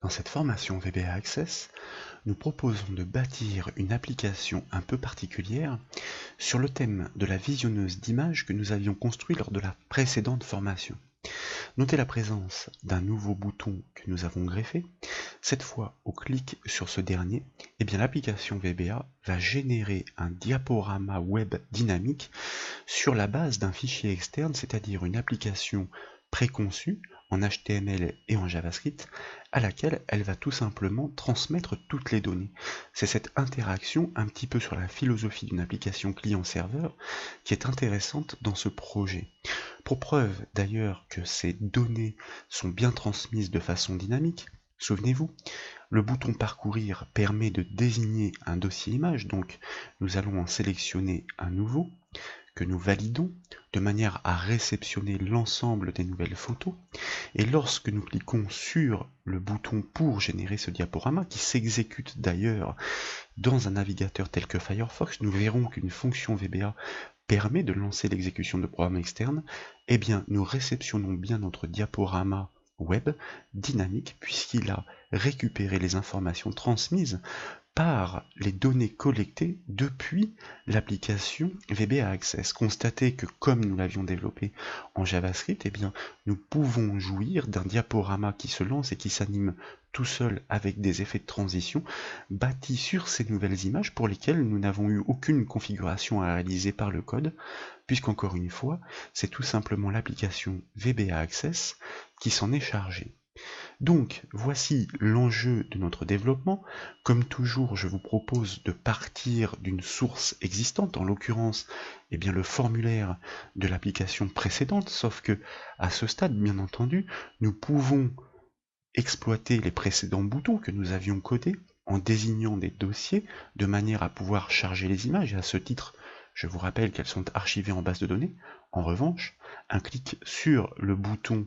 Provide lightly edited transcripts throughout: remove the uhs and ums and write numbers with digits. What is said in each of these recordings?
Dans cette formation VBA Access, nous proposons de bâtir une application un peu particulière sur le thème de la visionneuse d'images que nous avions construit lors de la précédente formation. Notez la présence d'un nouveau bouton que nous avons greffé. Cette fois, au clic sur ce dernier, l'application VBA va générer un diaporama web dynamique sur la base d'un fichier externe, c'est-à-dire une application préconçue en HTML et en JavaScript, à laquelle elle va tout simplement transmettre toutes les données. C'est cette interaction, un petit peu sur la philosophie d'une application client-serveur, qui est intéressante dans ce projet. Pour preuve d'ailleurs que ces données sont bien transmises de façon dynamique, souvenez-vous, le bouton parcourir permet de désigner un dossier image, donc nous allons en sélectionner un nouveau, que nous validons de manière à réceptionner l'ensemble des nouvelles photos. Et lorsque nous cliquons sur le bouton pour générer ce diaporama, qui s'exécute d'ailleurs dans un navigateur tel que Firefox, nous verrons qu'une fonction VBA permet de lancer l'exécution de programmes externes. Nous réceptionnons bien notre diaporama web dynamique puisqu'il a récupéré les informations transmises par les données collectées depuis l'application VBA Access. Constatez que comme nous l'avions développé en JavaScript, nous pouvons jouir d'un diaporama qui se lance et qui s'anime tout seul avec des effets de transition bâtis sur ces nouvelles images pour lesquelles nous n'avons eu aucune configuration à réaliser par le code, puisqu'encore une fois, c'est tout simplement l'application VBA Access qui s'en est chargée. Donc, voici l'enjeu de notre développement. Comme toujours, je vous propose de partir d'une source existante, en l'occurrence, le formulaire de l'application précédente, sauf que, à ce stade, bien entendu, nous pouvons exploiter les précédents boutons que nous avions codés en désignant des dossiers de manière à pouvoir charger les images, et à ce titre, je vous rappelle qu'elles sont archivées en base de données. En revanche, un clic sur le bouton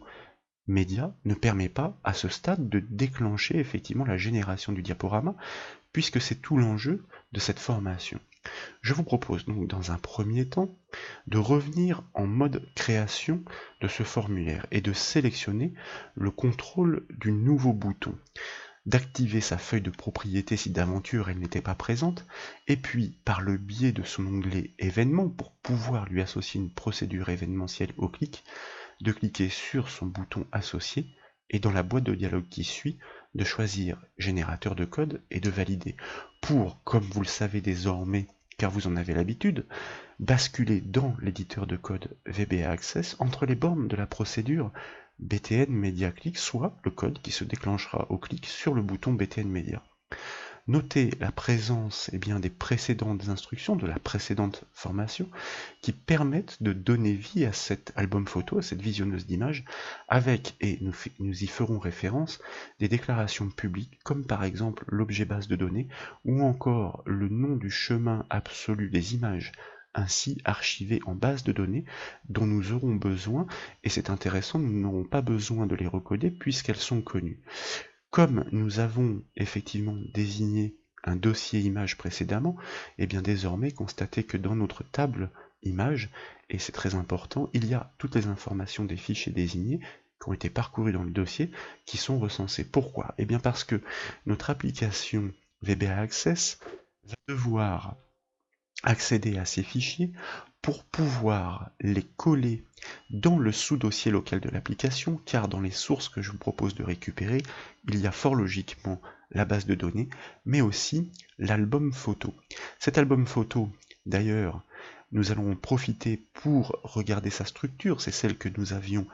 média ne permet pas à ce stade de déclencher effectivement la génération du diaporama, puisque c'est tout l'enjeu de cette formation. Je vous propose donc dans un premier temps de revenir en mode création de ce formulaire et de sélectionner le contrôle du nouveau bouton, d'activer sa feuille de propriété si d'aventure elle n'était pas présente, et puis par le biais de son onglet événements pour pouvoir lui associer une procédure événementielle au clic, de cliquer sur son bouton associé et dans la boîte de dialogue qui suit, de choisir générateur de code et de valider pour, comme vous le savez désormais, car vous en avez l'habitude, basculer dans l'éditeur de code VBA Access entre les bornes de la procédure BTN Media Click, soit le code qui se déclenchera au clic sur le bouton BTN Media. Notez la présence des précédentes instructions, de la précédente formation, qui permettent de donner vie à cet album photo, à cette visionneuse d'images, avec, et nous y ferons référence, des déclarations publiques, comme par exemple l'objet base de données, ou encore le nom du chemin absolu des images, ainsi archivées en base de données, dont nous aurons besoin, et c'est intéressant, nous n'aurons pas besoin de les recoder puisqu'elles sont connues. Comme nous avons effectivement désigné un dossier image précédemment, désormais constatez que dans notre table image, et c'est très important, il y a toutes les informations des fichiers désignés qui ont été parcourus dans le dossier qui sont recensés. Pourquoi? Parce que notre application VBA Access va devoir accéder à ces fichiers pour pouvoir les coller dans le sous-dossier local de l'application, car dans les sources que je vous propose de récupérer, il y a fort logiquement la base de données, mais aussi l'album photo. Cet album photo, d'ailleurs, nous allons en profiter pour regarder sa structure, c'est celle que nous avions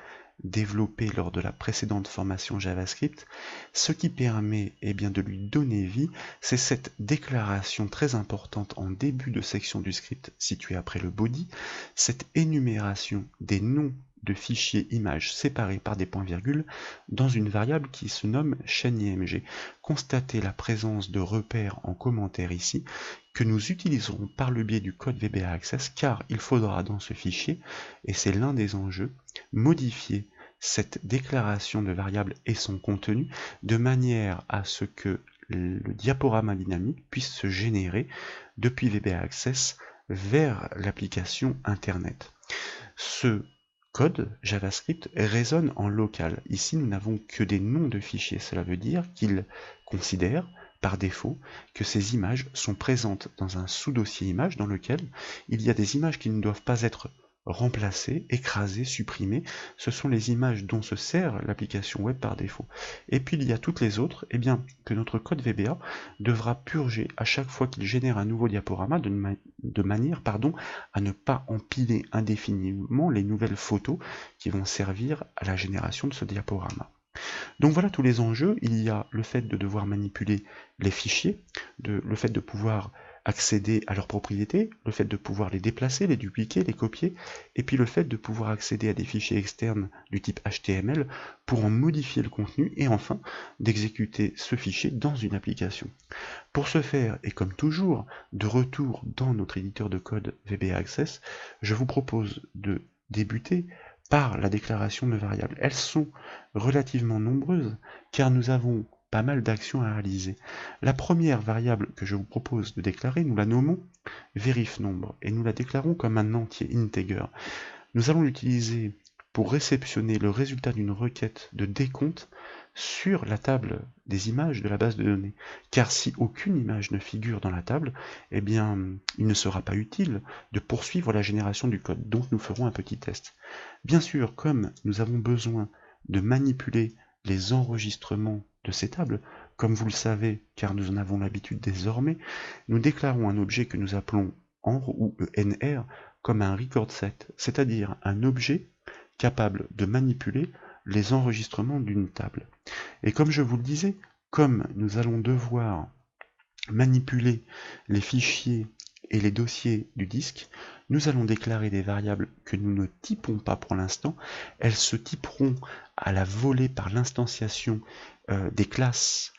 développée lors de la précédente formation JavaScript. Ce qui permet de lui donner vie, c'est cette déclaration très importante en début de section du script située après le body, cette énumération des noms de fichiers images séparés par des points-virgules dans une variable qui se nomme chaîne IMG. Constatez la présence de repères en commentaire ici que nous utiliserons par le biais du code VBA Access, car il faudra dans ce fichier, et c'est l'un des enjeux, modifier cette déclaration de variable et son contenu de manière à ce que le diaporama dynamique puisse se générer depuis VBA Access vers l'application Internet. Ce code JavaScript résonne en local. Ici, nous n'avons que des noms de fichiers. Cela veut dire qu'il considère par défaut que ces images sont présentes dans un sous-dossier images dans lequel il y a des images qui ne doivent pas être remplacées, écrasées, supprimées. Ce sont les images dont se sert l'application web par défaut. Et puis il y a toutes les autres, que notre code VBA devra purger à chaque fois qu'il génère un nouveau diaporama de manière à ne pas empiler indéfiniment les nouvelles photos qui vont servir à la génération de ce diaporama. Donc voilà tous les enjeux. Il y a le fait de devoir manipuler les fichiers, le fait de pouvoir accéder à leurs propriétés, le fait de pouvoir les déplacer, les dupliquer, les copier, et puis le fait de pouvoir accéder à des fichiers externes du type HTML pour en modifier le contenu, et enfin d'exécuter ce fichier dans une application. Pour ce faire, et comme toujours, de retour dans notre éditeur de code VBA Access, je vous propose de débuter par la déclaration de variables. Elles sont relativement nombreuses car nous avons pas mal d'actions à réaliser. La première variable que je vous propose de déclarer, nous la nommons verifNombre et nous la déclarons comme un entier integer. Nous allons l'utiliser pour réceptionner le résultat d'une requête de décompte sur la table des images de la base de données. Car si aucune image ne figure dans la table, eh bien, il ne sera pas utile de poursuivre la génération du code. Donc nous ferons un petit test. Bien sûr, comme nous avons besoin de manipuler les enregistrements de ces tables, comme vous le savez, car nous en avons l'habitude désormais, nous déclarons un objet que nous appelons env ou enr comme un record set, c'est-à-dire un objet capable de manipuler les enregistrements d'une table. Et comme je vous le disais, comme nous allons devoir manipuler les fichiers et les dossiers du disque, nous allons déclarer des variables que nous ne typons pas pour l'instant. Elles se typeront à la volée par l'instanciation des classes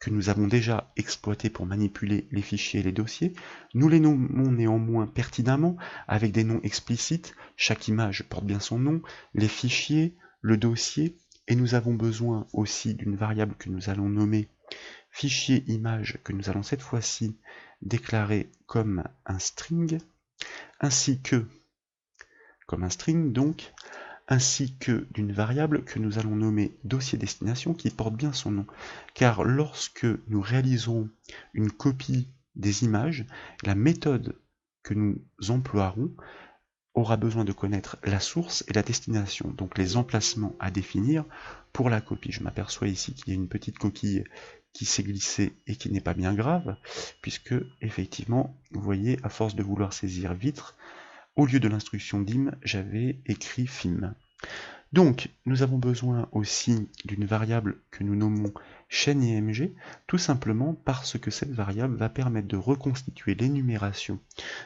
que nous avons déjà exploitées pour manipuler les fichiers et les dossiers. Nous les nommons néanmoins pertinemment avec des noms explicites. Chaque image porte bien son nom, les fichiers, le dossier, et nous avons besoin aussi d'une variable que nous allons nommer fichier image, que nous allons cette fois-ci déclarer comme un string, ainsi que, comme un string donc, ainsi que d'une variable que nous allons nommer dossier destination qui porte bien son nom. Car lorsque nous réalisons une copie des images, la méthode que nous emploierons aura besoin de connaître la source et la destination, donc les emplacements à définir pour la copie. Je m'aperçois ici qu'il y a une petite coquille qui s'est glissée et qui n'est pas bien grave, puisque effectivement, vous voyez, à force de vouloir saisir vitre, au lieu de l'instruction dim, j'avais écrit fim. Donc, nous avons besoin aussi d'une variable que nous nommons chaîne IMG, tout simplement parce que cette variable va permettre de reconstituer l'énumération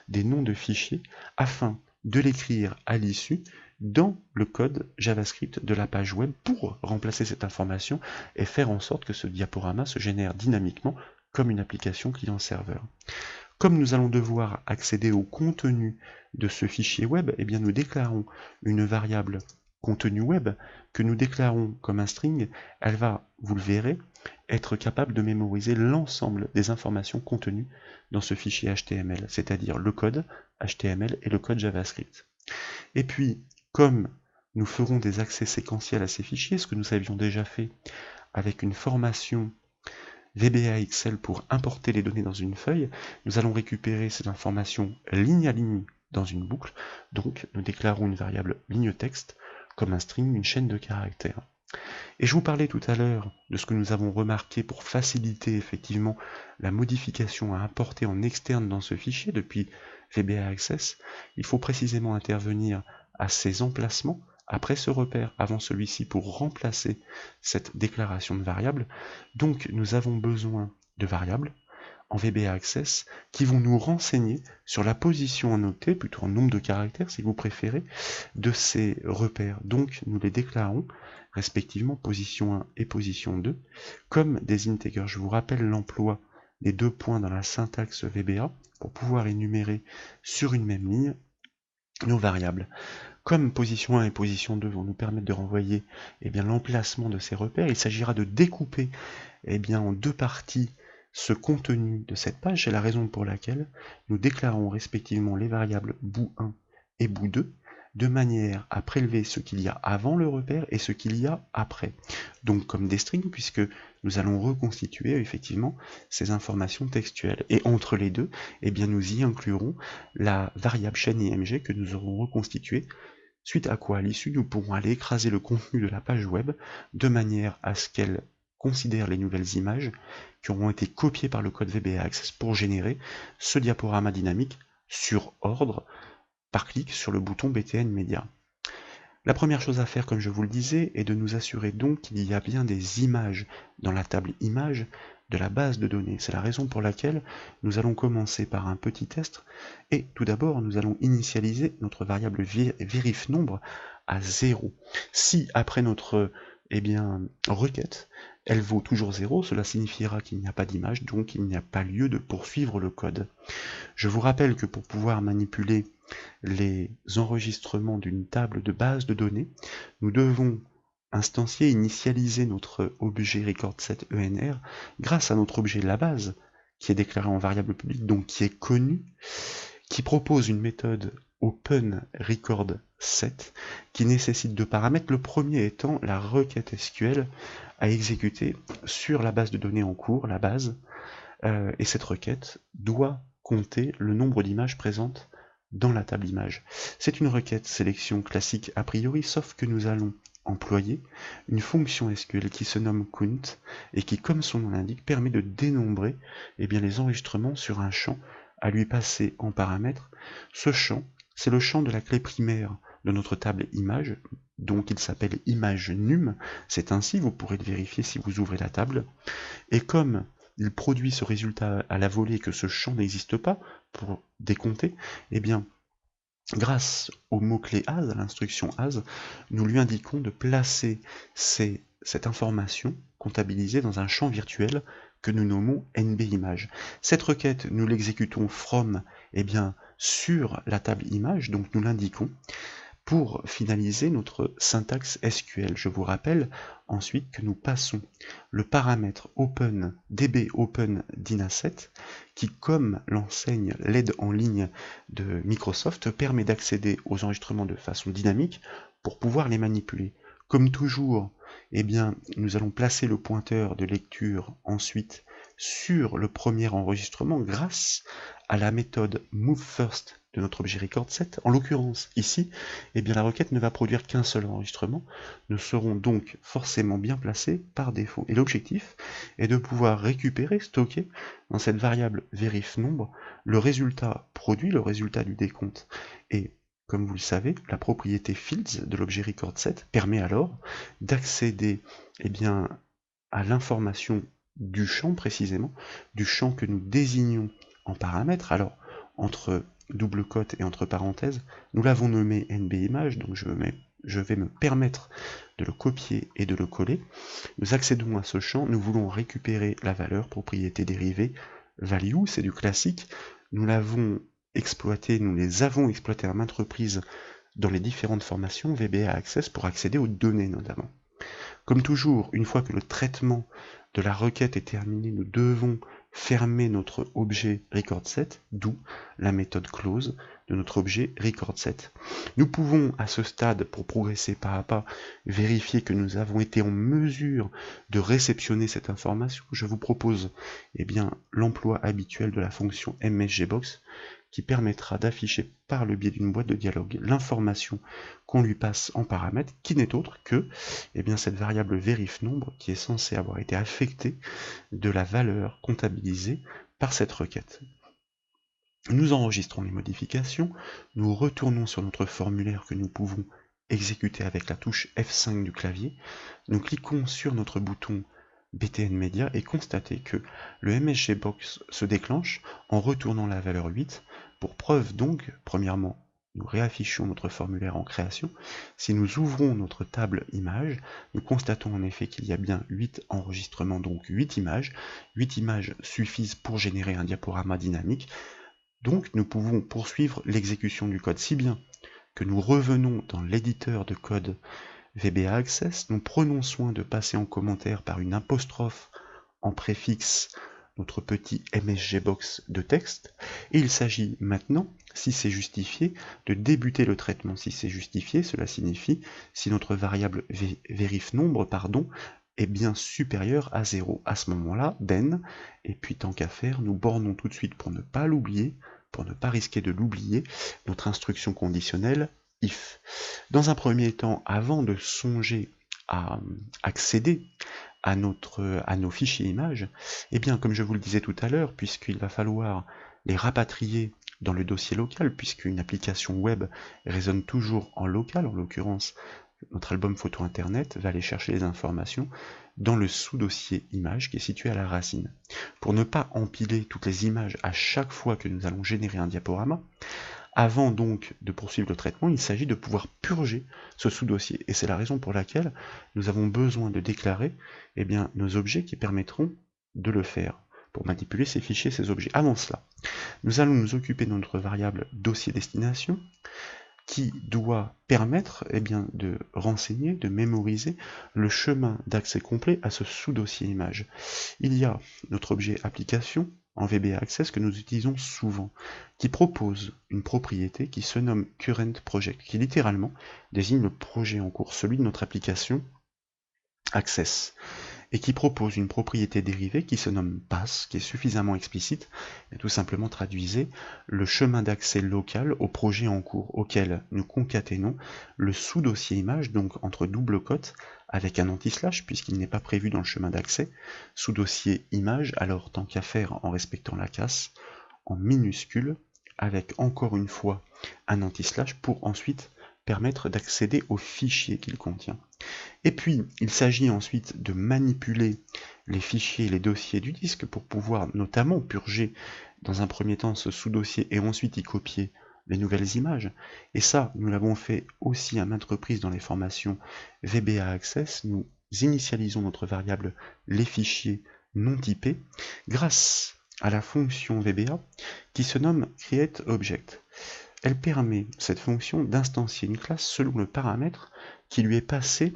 des noms de fichiers afin de l'écrire à l'issue dans le code JavaScript de la page web pour remplacer cette information et faire en sorte que ce diaporama se génère dynamiquement comme une application client-serveur. Comme nous allons devoir accéder au contenu de ce fichier web, eh bien nous déclarons une variable contenu web que nous déclarons comme un string. Elle va, vous le verrez, être capable de mémoriser l'ensemble des informations contenues dans ce fichier HTML, c'est-à-dire le code HTML et le code JavaScript. Et puis, comme nous ferons des accès séquentiels à ces fichiers, ce que nous avions déjà fait avec une formation VBA Excel pour importer les données dans une feuille, nous allons récupérer ces informations ligne à ligne dans une boucle, donc nous déclarons une variable ligne texte comme un string, une chaîne de caractères. Et je vous parlais tout à l'heure de ce que nous avons remarqué pour faciliter effectivement la modification à importer en externe dans ce fichier depuis VBA Access. Il faut précisément intervenir à ces emplacements après ce repère, avant celui-ci, pour remplacer cette déclaration de variable. Donc nous avons besoin de variables en VBA Access qui vont nous renseigner sur la position en octet, plutôt en nombre de caractères si vous préférez, de ces repères. Donc nous les déclarons respectivement position 1 et position 2 comme des integers. Je vous rappelle l'emploi des deux points dans la syntaxe VBA pour pouvoir énumérer sur une même ligne nos variables. Comme position 1 et position 2 vont nous permettre de renvoyer l'emplacement de ces repères, il s'agira de découper en deux parties ce contenu de cette page. C'est la raison pour laquelle nous déclarons respectivement les variables bout1 et bout2 de manière à prélever ce qu'il y a avant le repère et ce qu'il y a après. Donc comme des strings, puisque nous allons reconstituer effectivement ces informations textuelles. Et entre les deux, eh bien, nous y inclurons la variable chaîne IMG que nous aurons reconstituée, suite à quoi, à l'issue, nous pourrons aller écraser le contenu de la page web de manière à ce qu'elle considère les nouvelles images qui auront été copiées par le code VBA Access pour générer ce diaporama dynamique sur ordre par clic sur le bouton BTN Media. La première chose à faire, comme je vous le disais, est de nous assurer donc qu'il y a bien des images dans la table images de la base de données. C'est la raison pour laquelle nous allons commencer par un petit test et tout d'abord nous allons initialiser notre variable verifNombre à 0. Si après notre requête, elle vaut toujours 0, cela signifiera qu'il n'y a pas d'image, donc il n'y a pas lieu de poursuivre le code. Je vous rappelle que pour pouvoir manipuler les enregistrements d'une table de base de données, nous devons instancier, initialiser notre objet recordSetEnr grâce à notre objet la base, qui est déclaré en variable publique, donc qui est connu, qui propose une méthode openRecordSet qui nécessite deux paramètres, le premier étant la requête SQL à exécuter sur la base de données en cours, la base, et cette requête doit compter le nombre d'images présentes dans la table image. C'est une requête sélection classique a priori, sauf que nous allons employer une fonction SQL qui se nomme count et qui, comme son nom l'indique, permet de dénombrer les enregistrements sur un champ à lui passer en paramètre. Ce champ, c'est le champ de la clé primaire de notre table image, donc il s'appelle image num, c'est ainsi, vous pourrez le vérifier si vous ouvrez la table, et comme il produit ce résultat à la volée que ce champ n'existe pas pour décompter, eh bien, grâce au mot-clé as, à l'instruction as, nous lui indiquons de placer cette information comptabilisée dans un champ virtuel que nous nommons nbImage. Cette requête, nous l'exécutons from, sur la table image, donc nous l'indiquons, pour finaliser notre syntaxe SQL. Je vous rappelle ensuite que nous passons le paramètre open, db open dinaset, qui, comme l'enseigne l'aide en ligne de Microsoft, permet d'accéder aux enregistrements de façon dynamique pour pouvoir les manipuler. Comme toujours, nous allons placer le pointeur de lecture ensuite sur le premier enregistrement grâce à la méthode moveFirst de notre objet recordSet. En l'occurrence, ici, la requête ne va produire qu'un seul enregistrement. Nous serons donc forcément bien placés par défaut. Et l'objectif est de pouvoir récupérer, stocker dans cette variable verifNombre le résultat produit, le résultat du décompte. Et comme vous le savez, la propriété fields de l'objet recordSet permet alors d'accéder à l'information du champ précisément, du champ que nous désignons en paramètre. Alors, entre double cote et entre parenthèses, nous l'avons nommé nbImage, donc je vais me permettre de le copier et de le coller. Nous accédons à ce champ, nous voulons récupérer la valeur, propriété dérivée, value, c'est du classique. Nous l'avons exploité, nous les avons exploités à maintes reprises dans les différentes formations VBA Access pour accéder aux données notamment. Comme toujours, une fois que le traitement de la requête est terminé, nous devons fermer notre objet recordSet, d'où la méthode close de notre objet recordSet. Nous pouvons à ce stade, pour progresser pas à pas, vérifier que nous avons été en mesure de réceptionner cette information. Je vous propose l'emploi habituel de la fonction MSGBox qui permettra d'afficher par le biais d'une boîte de dialogue l'information qu'on lui passe en paramètre, qui n'est autre que cette variable verifNombre qui est censée avoir été affectée de la valeur comptabilisée par cette requête. Nous enregistrons les modifications, nous retournons sur notre formulaire que nous pouvons exécuter avec la touche F5 du clavier, nous cliquons sur notre bouton BTN Media et constatez que le MSGBox se déclenche en retournant la valeur 8. Pour preuve donc, premièrement, nous réaffichons notre formulaire en création. Si nous ouvrons notre table image, nous constatons en effet qu'il y a bien 8 enregistrements, donc 8 images. 8 images suffisent pour générer un diaporama dynamique. Donc nous pouvons poursuivre l'exécution du code, si bien que nous revenons dans l'éditeur de code VBA Access, nous prenons soin de passer en commentaire par une apostrophe en préfixe notre petit MSGBox de texte, et il s'agit maintenant, si c'est justifié, de débuter le traitement. Si c'est justifié, cela signifie si notre variable vérif-nombre est bien supérieur à 0. À ce moment-là, then, et puis tant qu'à faire, nous bornons tout de suite pour ne pas l'oublier, pour ne pas risquer de l'oublier, notre instruction conditionnelle if. Dans un premier temps, avant de songer à accéder à nos fichiers images, eh bien, comme je vous le disais tout à l'heure, puisqu'il va falloir les rapatrier dans le dossier local, puisqu'une application web résonne toujours en local, en l'occurrence, notre album photo internet va aller chercher les informations dans le sous-dossier images qui est situé à la racine. Pour ne pas empiler toutes les images à chaque fois que nous allons générer un diaporama, avant donc de poursuivre le traitement, il s'agit de pouvoir purger ce sous-dossier. Et c'est la raison pour laquelle nous avons besoin de déclarer nos objets qui permettront de le faire, pour manipuler ces fichiers, ces objets. Avant cela, nous allons nous occuper de notre variable dossier destination, qui doit permettre de renseigner, de mémoriser le chemin d'accès complet à ce sous-dossier image. Il y a notre objet application en VBA Access que nous utilisons souvent, qui propose une propriété qui se nomme current project, qui littéralement désigne le projet en cours, celui de notre application Access, et qui propose une propriété dérivée qui se nomme pass, qui est suffisamment explicite, et tout simplement traduisez le chemin d'accès local au projet en cours, auquel nous concaténons le sous-dossier image, donc entre double cotes, avec un anti-slash, puisqu'il n'est pas prévu dans le chemin d'accès, sous-dossier image, alors tant qu'à faire en respectant la casse, en minuscule, avec encore une fois un anti-slash, pour ensuite permettre d'accéder au fichier qu'il contient. Et puis, il s'agit ensuite de manipuler les fichiers et les dossiers du disque pour pouvoir notamment purger dans un premier temps ce sous-dossier et ensuite y copier les nouvelles images. Et ça, nous l'avons fait aussi à maintes reprises dans les formations VBA Access. Nous initialisons notre variable les fichiers non typés grâce à la fonction VBA qui se nomme createObject. Elle permet, cette fonction, d'instancier une classe selon le paramètre qui lui est passé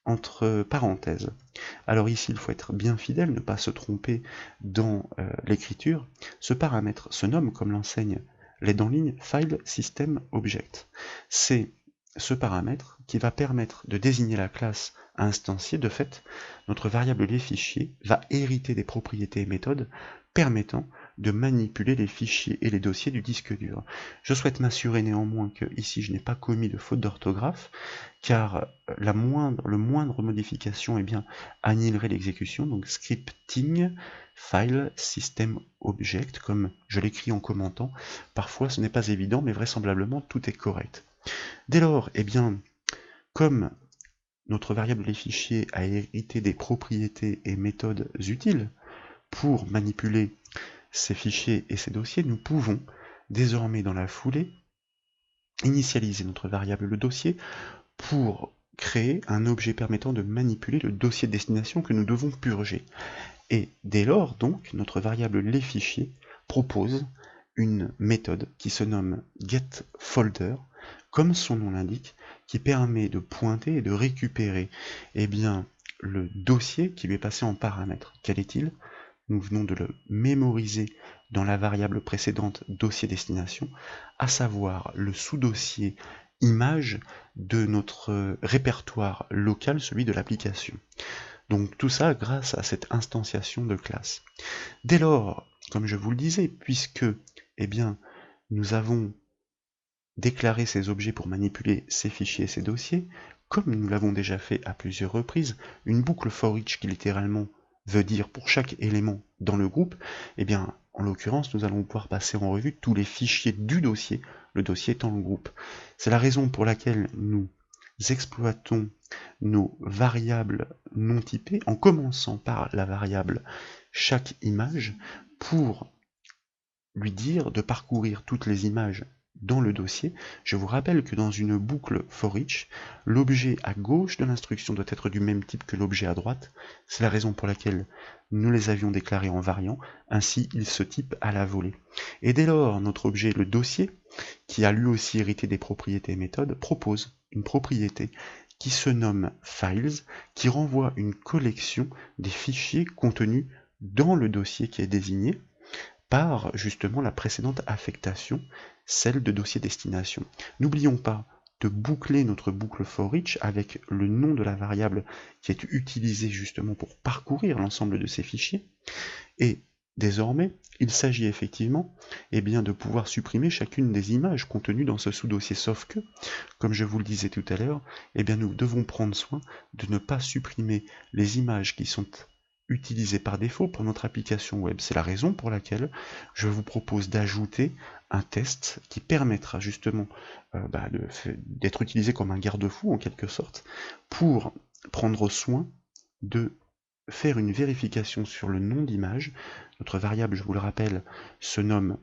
entre parenthèses. Alors ici, il faut être bien fidèle, ne pas se tromper dans l'écriture. Ce paramètre se nomme, comme l'enseigne l'aide en ligne, File System Object. C'est ce paramètre qui va permettre de désigner la classe à instancier. De fait, notre variable les fichiers va hériter des propriétés et méthodes permettant de manipuler les fichiers et les dossiers du disque dur. Je souhaite m'assurer néanmoins que ici je n'ai pas commis de faute d'orthographe, car le moindre modification annihilerait l'exécution, donc scripting file system object, comme je l'écris en commentant. Parfois ce n'est pas évident, mais vraisemblablement tout est correct. Dès lors, comme notre variable les fichiers a hérité des propriétés et méthodes utiles pour manipuler ces fichiers et ces dossiers, nous pouvons désormais dans la foulée initialiser notre variable le dossier pour créer un objet permettant de manipuler le dossier de destination que nous devons purger. Et dès lors, donc, notre variable les fichiers propose une méthode qui se nomme getFolder, comme son nom l'indique, qui permet de pointer et de récupérer le dossier qui lui est passé en paramètre. Quel est-il? Nous venons de le mémoriser dans la variable précédente dossier destination, à savoir le sous-dossier image de notre répertoire local, celui de l'application. Donc tout ça grâce à cette instanciation de classe. Dès lors, comme je vous le disais, puisque nous avons déclaré ces objets pour manipuler ces fichiers et ces dossiers, comme nous l'avons déjà fait à plusieurs reprises, une boucle for each qui littéralement veut dire pour chaque élément dans le groupe, en l'occurrence, nous allons pouvoir passer en revue tous les fichiers du dossier, le dossier étant le groupe. C'est la raison pour laquelle nous exploitons nos variables non typées en commençant par la variable chaque image pour lui dire de parcourir toutes les images dans le dossier. Je vous rappelle que dans une boucle for each, l'objet à gauche de l'instruction doit être du même type que l'objet à droite. C'est la raison pour laquelle nous les avions déclarés en variant, ainsi il se type à la volée. Et dès lors, notre objet, le dossier, qui a lui aussi hérité des propriétés et méthodes, propose une propriété qui se nomme files, qui renvoie une collection des fichiers contenus dans le dossier qui est désigné par justement la précédente affectation celle de dossier destination. N'oublions pas de boucler notre boucle for each avec le nom de la variable qui est utilisée justement pour parcourir l'ensemble de ces fichiers. Et désormais, il s'agit effectivement de pouvoir supprimer chacune des images contenues dans ce sous-dossier, sauf que, comme je vous le disais tout à l'heure, nous devons prendre soin de ne pas supprimer les images qui sont utilisées par défaut pour notre application web. C'est la raison pour laquelle je vous propose d'ajouter un test qui permettra justement d'être utilisé comme un garde-fou en quelque sorte pour prendre soin de faire une vérification sur le nom d'image. Notre variable, je vous le rappelle, se nomme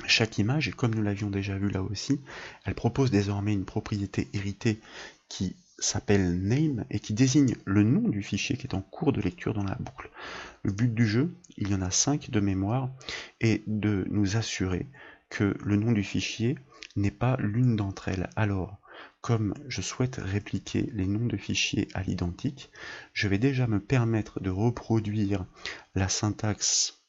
chaque image, et comme nous l'avions déjà vu là aussi, elle propose désormais une propriété héritée qui s'appelle name et qui désigne le nom du fichier qui est en cours de lecture dans la boucle. Le but du jeu, il y en a 5 de mémoire, est de nous assurer que le nom du fichier n'est pas l'une d'entre elles. Alors, comme je souhaite répliquer les noms de fichiers à l'identique, je vais déjà me permettre de reproduire la syntaxe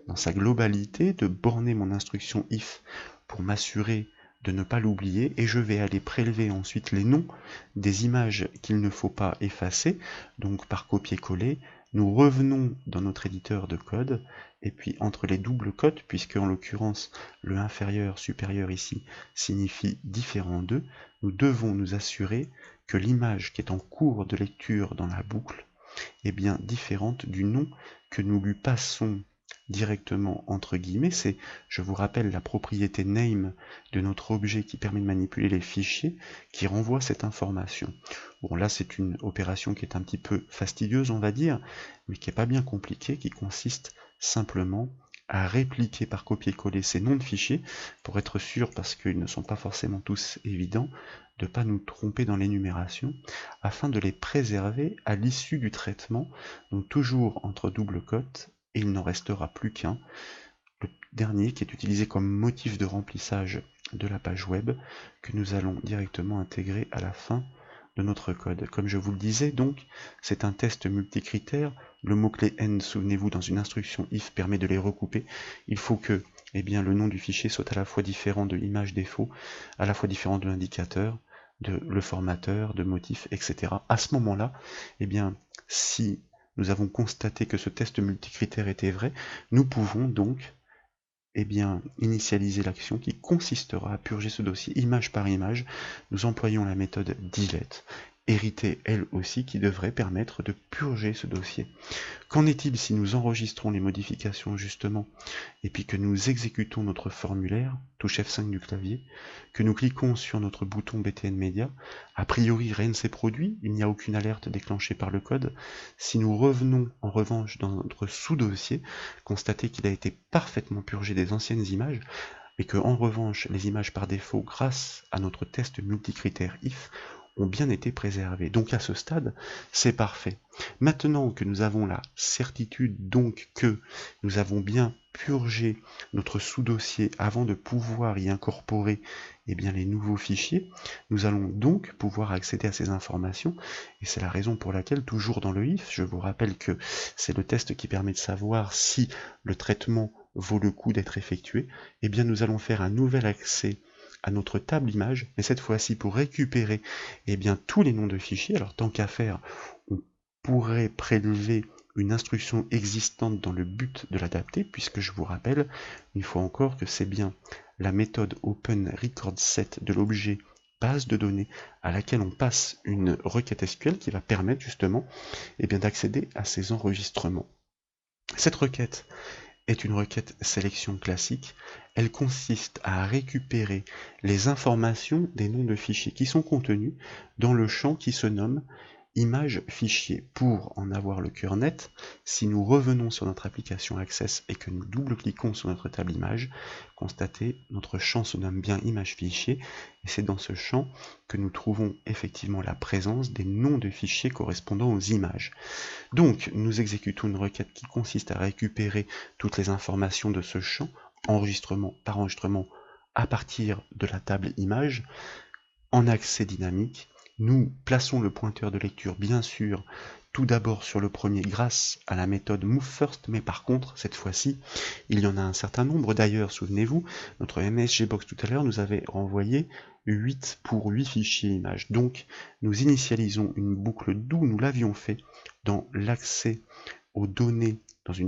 dans sa globalité, de borner mon instruction if pour m'assurer de ne pas l'oublier, et je vais aller prélever ensuite les noms des images qu'il ne faut pas effacer, donc par copier-coller. Nous revenons dans notre éditeur de code, et puis entre les doubles cotes, puisque en l'occurrence le inférieur supérieur ici signifie différent d'eux, nous devons nous assurer que l'image qui est en cours de lecture dans la boucle est bien différente du nom que nous lui passons directement entre guillemets. C'est, je vous rappelle, la propriété name de notre objet qui permet de manipuler les fichiers qui renvoie cette information. Bon, là c'est une opération qui est un petit peu fastidieuse on va dire, mais qui n'est pas bien compliquée, qui consiste simplement à répliquer par copier-coller ces noms de fichiers pour être sûr, parce qu'ils ne sont pas forcément tous évidents, de ne pas nous tromper dans l'énumération, afin de les préserver à l'issue du traitement, donc toujours entre double cotes, et il n'en restera plus qu'un, le dernier qui est utilisé comme motif de remplissage de la page web, que nous allons directement intégrer à la fin de notre code. Comme je vous le disais, donc, c'est un test multicritère. Le mot-clé end, souvenez-vous, dans une instruction if permet de les recouper. Il faut que le nom du fichier soit à la fois différent de l'image défaut, à la fois différent de l'indicateur, de le formateur, de motif, etc. À ce moment-là, si nous avons constaté que ce test multicritère était vrai, nous pouvons donc initialiser l'action qui consistera à purger ce dossier image par image. Nous employons la méthode delete, héritée elle aussi, qui devrait permettre de purger ce dossier. Qu'en est-il si nous enregistrons les modifications justement, et puis que nous exécutons notre formulaire, touche F5 du clavier, que nous cliquons sur notre bouton BTN Media, a priori rien ne s'est produit, il n'y a aucune alerte déclenchée par le code. Si nous revenons en revanche dans notre sous-dossier, constatez qu'il a été parfaitement purgé des anciennes images, mais que en revanche les images par défaut, grâce à notre test multicritère if, ont bien été préservées. Donc à ce stade, c'est parfait. Maintenant que nous avons la certitude donc que nous avons bien purgé notre sous-dossier avant de pouvoir y incorporer les nouveaux fichiers, nous allons donc pouvoir accéder à ces informations, et c'est la raison pour laquelle, toujours dans le if, je vous rappelle que c'est le test qui permet de savoir si le traitement vaut le coup d'être effectué, nous allons faire un nouvel accès à notre table image, mais cette fois-ci pour récupérer tous les noms de fichiers. Alors tant qu'à faire, on pourrait prélever une instruction existante dans le but de l'adapter, puisque je vous rappelle une fois encore que c'est bien la méthode openRecordSet de l'objet base de données à laquelle on passe une requête SQL qui va permettre justement d'accéder à ces enregistrements. Cette requête est une requête sélection classique. Elle consiste à récupérer les informations des noms de fichiers qui sont contenus dans le champ qui se nomme image fichier. Pour en avoir le cœur net, si nous revenons sur notre application Access et que nous double-cliquons sur notre table image, constatez, notre champ se nomme bien image fichier, et c'est dans ce champ que nous trouvons effectivement la présence des noms de fichiers correspondant aux images. Donc nous exécutons une requête qui consiste à récupérer toutes les informations de ce champ, enregistrement par enregistrement, à partir de la table image, en accès dynamique. Nous plaçons le pointeur de lecture, bien sûr, tout d'abord sur le premier grâce à la méthode MoveFirst, mais par contre, cette fois-ci, il y en a un certain nombre. D'ailleurs, souvenez-vous, notre MSGBox tout à l'heure nous avait renvoyé 8 pour 8 fichiers images. Donc, nous initialisons une boucle d'où nous l'avions fait dans l'accès aux données,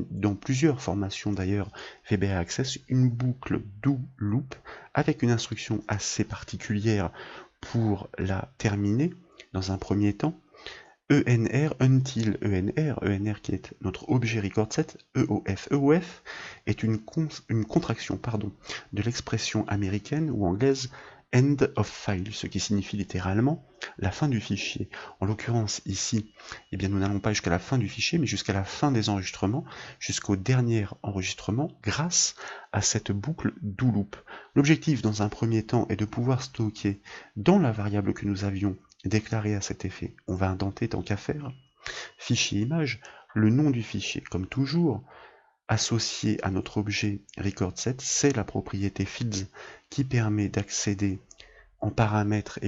dans plusieurs formations d'ailleurs VBA Access, une boucle do loop avec une instruction assez particulière pour la terminer dans un premier temps. ENR, until ENR qui est notre objet record set, EOF est une contraction de l'expression américaine ou anglaise end of file, ce qui signifie littéralement la fin du fichier. En l'occurrence ici, eh bien, nous n'allons pas jusqu'à la fin du fichier, mais jusqu'à la fin des enregistrements, jusqu'au dernier enregistrement, grâce à cette boucle do loop. L'objectif dans un premier temps est de pouvoir stocker dans la variable que nous avions déclarée à cet effet. On va indenter tant qu'à faire, fichier image, le nom du fichier, comme toujours, associé à notre objet recordSet, c'est la propriété fields qui permet d'accéder en paramètre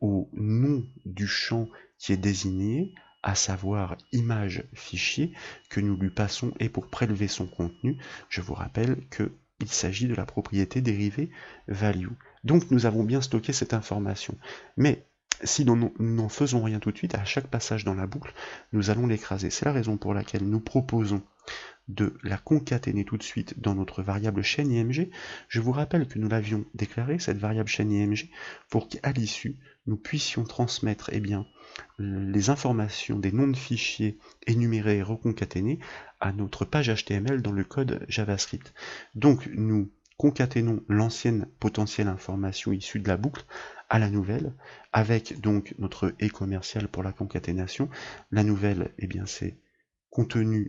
au nom du champ qui est désigné, à savoir image fichier, que nous lui passons, et pour prélever son contenu, je vous rappelle qu'il s'agit de la propriété dérivée value. Donc nous avons bien stocké cette information. Mais si nous n'en faisons rien tout de suite, à chaque passage dans la boucle, nous allons l'écraser. C'est la raison pour laquelle nous proposons de la concaténer tout de suite dans notre variable chaîne IMG. Je vous rappelle que nous l'avions déclaré, cette variable chaîne IMG, pour qu'à l'issue, nous puissions transmettre les informations des noms de fichiers énumérés et reconcaténés à notre page HTML dans le code JavaScript. Donc nous concaténons l'ancienne potentielle information issue de la boucle à la nouvelle, avec donc notre et commercial pour la concaténation. La nouvelle, c'est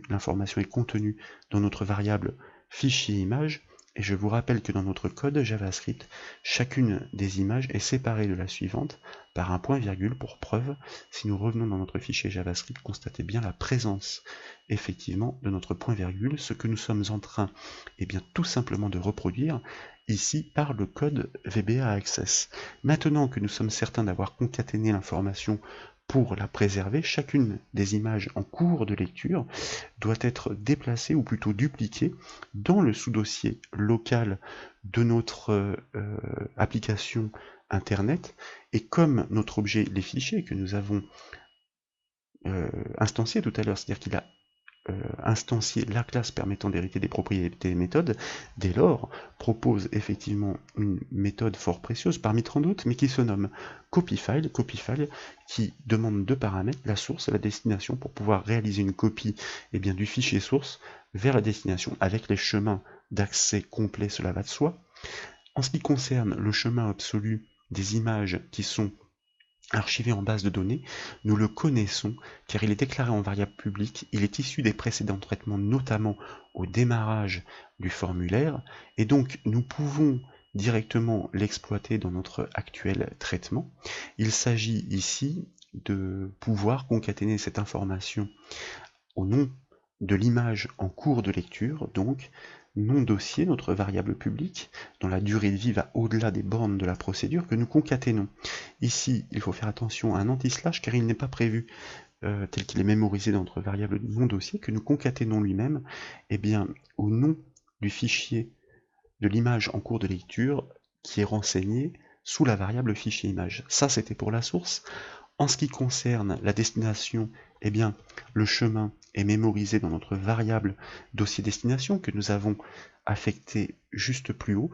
l'information est contenue dans notre variable fichier image, et je vous rappelle que dans notre code JavaScript, chacune des images est séparée de la suivante par un point-virgule. Pour preuve, si nous revenons dans notre fichier JavaScript, constatez bien la présence effectivement de notre point-virgule, ce que nous sommes en train tout simplement de reproduire ici par le code VBA Access. Maintenant que nous sommes certains d'avoir concaténé l'information pour la préserver, chacune des images en cours de lecture doit être déplacée ou plutôt dupliquée dans le sous-dossier local de notre application Internet. Et comme notre objet, les fichiers que nous avons instanciés tout à l'heure, c'est-à-dire qu'il a instancier la classe permettant d'hériter des propriétés méthodes, dès lors, propose effectivement une méthode fort précieuse parmi tant d'autres, mais qui se nomme copyFile, qui demande deux paramètres, la source et la destination, pour pouvoir réaliser une copie du fichier source vers la destination, avec les chemins d'accès complets, cela va de soi. En ce qui concerne le chemin absolu des images qui sont archivé en base de données, nous le connaissons car il est déclaré en variable publique, il est issu des précédents traitements, notamment au démarrage du formulaire, et donc nous pouvons directement l'exploiter dans notre actuel traitement. Il s'agit ici de pouvoir concaténer cette information au nom de l'image en cours de lecture, donc nom dossier, notre variable publique, dont la durée de vie va au-delà des bornes de la procédure, que nous concaténons. Ici, il faut faire attention à un anti-slash car il n'est pas prévu tel qu'il est mémorisé dans notre variable nom dossier, que nous concaténons lui-même au nom du fichier de l'image en cours de lecture qui est renseigné sous la variable fichier image. Ça, c'était pour la source. En ce qui concerne la destination, le chemin est mémorisé dans notre variable dossier destination que nous avons affecté juste plus haut,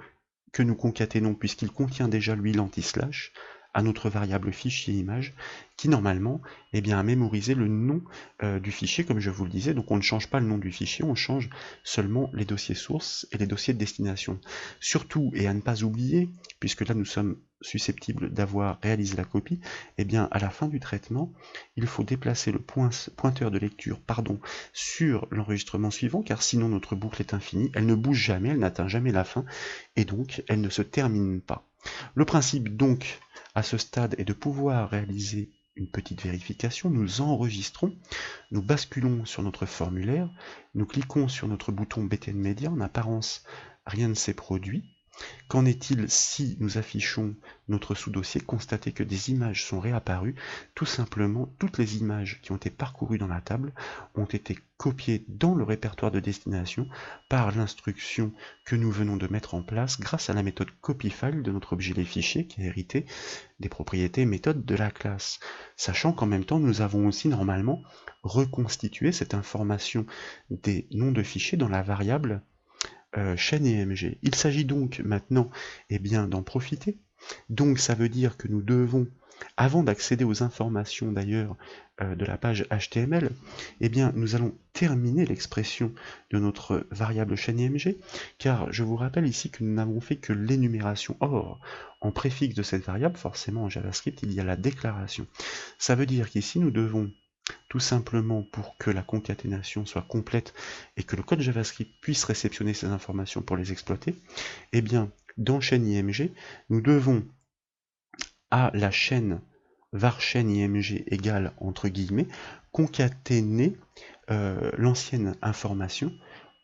que nous concaténons puisqu'il contient déjà lui l'anti-slash à notre variable fichier image qui normalement a mémorisé le nom du fichier comme je vous le disais. Donc on ne change pas le nom du fichier, on change seulement les dossiers sources et les dossiers de destination. Surtout, et à ne pas oublier, puisque là nous sommes susceptibles d'avoir réalisé la copie, à la fin du traitement, il faut déplacer le pointeur de lecture sur l'enregistrement suivant, car sinon notre boucle est infinie, elle ne bouge jamais, elle n'atteint jamais la fin, et donc elle ne se termine pas. Le principe donc à ce stade est de pouvoir réaliser une petite vérification, nous enregistrons, nous basculons sur notre formulaire, nous cliquons sur notre bouton BTN Media, en apparence rien ne s'est produit, Qu'en est-il si nous affichons notre sous-dossier, constatez que des images sont réapparues? Tout simplement, toutes les images qui ont été parcourues dans la table ont été copiées dans le répertoire de destination par l'instruction que nous venons de mettre en place grâce à la méthode copy-file de notre objet les fichiers qui est hérité des propriétés et méthodes de la classe. Sachant qu'en même temps, nous avons aussi normalement reconstitué cette information des noms de fichiers dans la variable chaîne EMG. Il s'agit donc maintenant d'en profiter. Donc ça veut dire que nous devons, avant d'accéder aux informations d'ailleurs de la page HTML, nous allons terminer l'expression de notre variable chaîne EMG, car je vous rappelle ici que nous n'avons fait que l'énumération. Or, en préfixe de cette variable, forcément en JavaScript, il y a la déclaration. Ça veut dire qu'ici nous devons tout simplement, pour que la concaténation soit complète et que le code JavaScript puisse réceptionner ces informations pour les exploiter, dans chaîne IMG, nous devons à la chaîne var chaîne IMG égale entre guillemets concaténer l'ancienne information,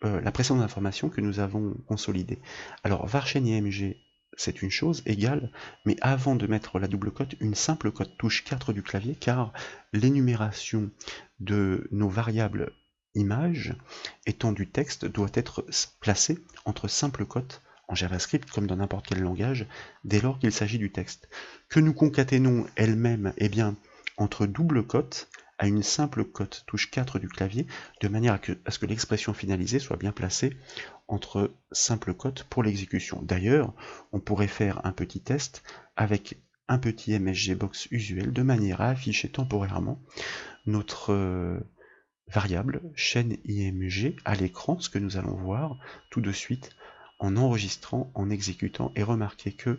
la précédente information que nous avons consolidée. Alors var chaîne IMG, c'est une chose égale, mais avant de mettre la double cote, une simple cote touche 4 du clavier, car l'énumération de nos variables images étant du texte doit être placée entre simples cotes en JavaScript comme dans n'importe quel langage dès lors qu'il s'agit du texte. Que nous concaténons elle-même entre double cote à une simple cote touche 4 du clavier, de manière à ce que l'expression finalisée soit bien placée entre simple cote pour l'exécution. D'ailleurs, on pourrait faire un petit test avec un petit MSGBox usuel de manière à afficher temporairement notre variable chaîne IMG à l'écran, ce que nous allons voir tout de suite en enregistrant, en exécutant, et remarquez que,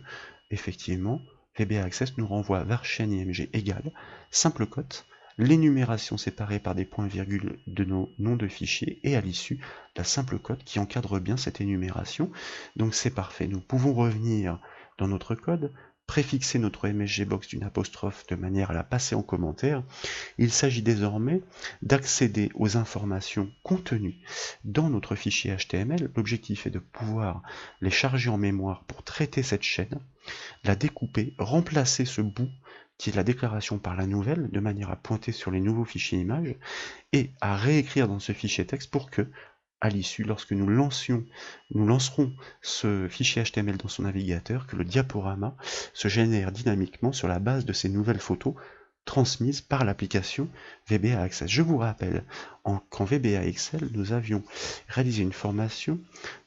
effectivement, VBA Access nous renvoie var chaîne IMG égale simple cote, l'énumération séparée par des points-virgules de nos noms de fichiers, et à l'issue, la simple cote qui encadre bien cette énumération. Donc c'est parfait. Nous pouvons revenir dans notre code, préfixer notre MSGBox d'une apostrophe de manière à la passer en commentaire. Il s'agit désormais d'accéder aux informations contenues dans notre fichier HTML. L'objectif est de pouvoir les charger en mémoire pour traiter cette chaîne, la découper, remplacer ce bout qui est la déclaration par la nouvelle, de manière à pointer sur les nouveaux fichiers images, et à réécrire dans ce fichier texte pour que, à l'issue, lorsque nous lancerons ce fichier HTML dans son navigateur, que le diaporama se génère dynamiquement sur la base de ces nouvelles photos transmises par l'application VBA Access. Je vous rappelle qu'en VBA Excel, nous avions réalisé une formation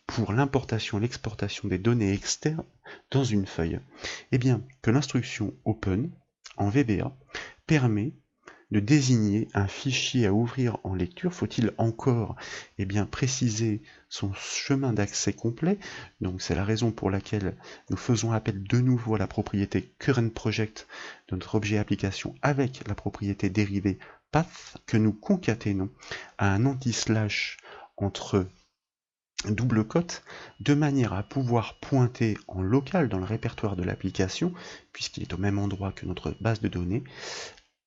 pour l'importation et l'exportation des données externes dans une feuille. Que l'instruction open en VBA permet de désigner un fichier à ouvrir en lecture. Faut-il encore préciser son chemin d'accès complet? Donc c'est la raison pour laquelle nous faisons appel de nouveau à la propriété currentProject de notre objet application avec la propriété dérivée path que nous concaténons à un anti-slash entre double cote, de manière à pouvoir pointer en local dans le répertoire de l'application, puisqu'il est au même endroit que notre base de données,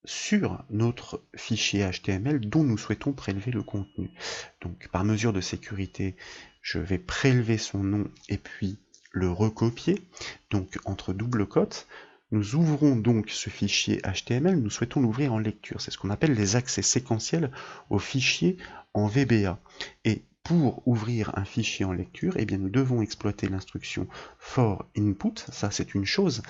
sur notre fichier HTML dont nous souhaitons prélever le contenu. Donc par mesure de sécurité, je vais prélever son nom et puis le recopier. Donc entre double cote, nous ouvrons donc ce fichier HTML, nous souhaitons l'ouvrir en lecture. C'est ce qu'on appelle les accès séquentiels au fichier en VBA. Et pour ouvrir un fichier en lecture, nous devons exploiter l'instruction for input, ça c'est une chose,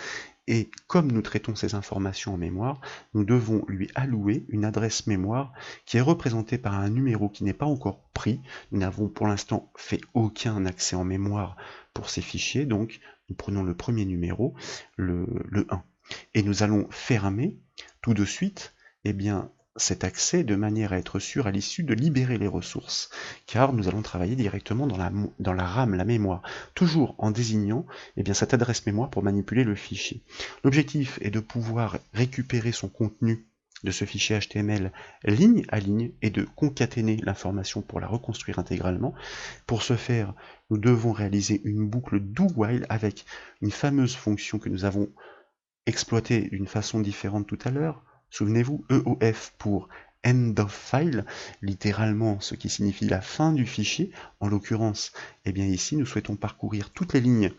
et comme nous traitons ces informations en mémoire, nous devons lui allouer une adresse mémoire qui est représentée par un numéro qui n'est pas encore pris. Nous n'avons pour l'instant fait aucun accès en mémoire pour ces fichiers, donc nous prenons le premier numéro, le 1. Et nous allons fermer tout de suite cet accès de manière à être sûr à l'issue de libérer les ressources, car nous allons travailler directement dans la RAM, la mémoire, toujours en désignant cette adresse mémoire pour manipuler le fichier. L'objectif est de pouvoir récupérer son contenu de ce fichier HTML ligne à ligne et de concaténer l'information pour la reconstruire intégralement. Pour ce faire, nous devons réaliser une boucle do-while avec une fameuse fonction que nous avons exploitée d'une façon différente tout à l'heure. Souvenez-vous, EOF pour end of file, littéralement ce qui signifie la fin du fichier. En l'occurrence, eh bien ici, nous souhaitons parcourir toutes les lignes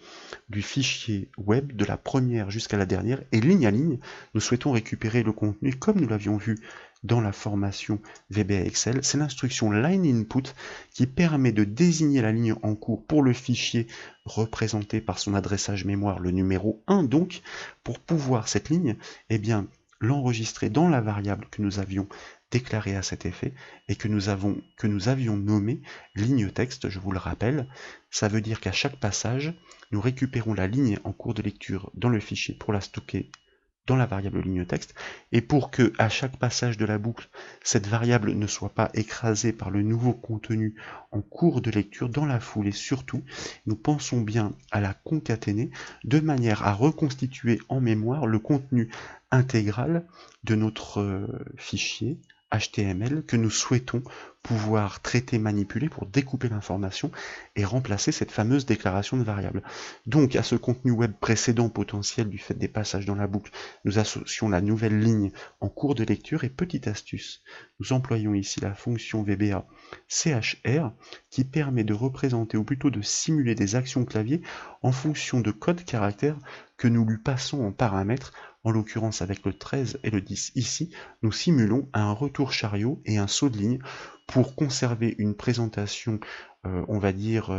du fichier web, de la première jusqu'à la dernière, et ligne à ligne, nous souhaitons récupérer le contenu comme nous l'avions vu dans la formation VBA Excel. C'est l'instruction line input qui permet de désigner la ligne en cours pour le fichier représenté par son adressage mémoire, le numéro 1 donc, pour pouvoir cette ligne, eh bien, l'enregistrer dans la variable que nous avions déclarée à cet effet et que nous avions nommé ligne texte, je vous le rappelle. Ça veut dire qu'à chaque passage, nous récupérons la ligne en cours de lecture dans le fichier pour la stocker dans la variable ligne texte, et pour que à chaque passage de la boucle, cette variable ne soit pas écrasée par le nouveau contenu en cours de lecture dans la foulée. Surtout, nous pensons bien à la concaténer de manière à reconstituer en mémoire le contenu intégral de notre fichier HTML que nous souhaitons pouvoir traiter, manipuler pour découper l'information et remplacer cette fameuse déclaration de variable. Donc à ce contenu web précédent potentiel du fait des passages dans la boucle, nous associons la nouvelle ligne en cours de lecture et petite astuce, nous employons ici la fonction VBA CHR qui permet de représenter ou plutôt de simuler des actions clavier en fonction de codes caractères que nous lui passons en paramètres. En l'occurrence avec le 13 et le 10 ici, nous simulons un retour chariot et un saut de ligne pour conserver une présentation, on va dire,